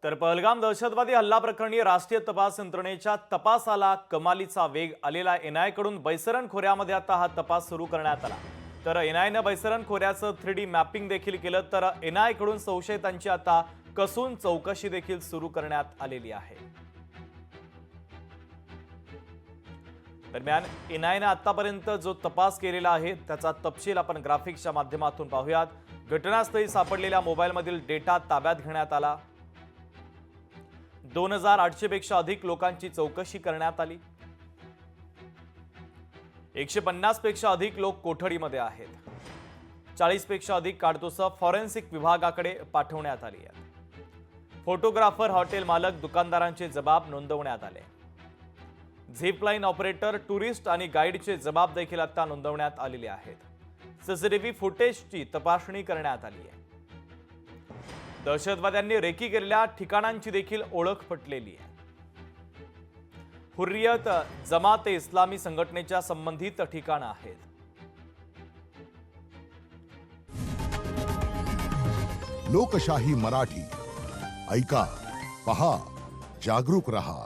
तर पहलगाम दहशतवादी हल्ला प्रकरणी राष्ट्रीय तपास यंत्रणेच्या तपासाला कमालीचा वेग आलेला एनआय कडून बैसरण खोऱ्यामध्ये आता हा तपास सुरू करण्यात आला। तर एनआयने बैसरण खोऱ्याचं 3D मॅपिंग देखील केलं। तर एनआय कडून संशयितांची आता कसून चौकशी देखील सुरू करण्यात आलेली आहे। दरम्यान एनआयने आतापर्यंत जो तपास केलेला आहे त्याचा तपशील आपण ग्राफिक्सच्या माध्यमातून पाहूयात। घटनास्थळी सापडलेल्या मोबाईलमधील डेटा ताब्यात घेण्यात आला। 2800 पेक्षा अधिक लोकांची चौकशी करण्यात आली। 150 पेक्षा अधिक लोक कोठडीमध्ये आहेत। 40 पेक्षा अधिक काडतुसं फॉरेन्सिक विभागाकडे पाठवण्यात आली आहेत। फोटोग्राफर, हॉटेल मालक, दुकानदारांचे जबाब नोंदवण्यात आले। झिपलाईन ऑपरेटर, टुरिस्ट आणि गाईडचे जबाब देखील आता नोंदवण्यात आलेले आहेत। सीसीटीव्ही फुटेजची तपासणी करण्यात आली आहे। दहशतवाद्यांनी रेकी केलेल्या ठिकाणांची देखील ओळख पटलेली आहे। हुर्रियत जमाते इस्लामी संघटनेच्या संबंधित ठिकाणं आहेत। लोकशाही मराठी ऐका, पहा, जागरूक रहा।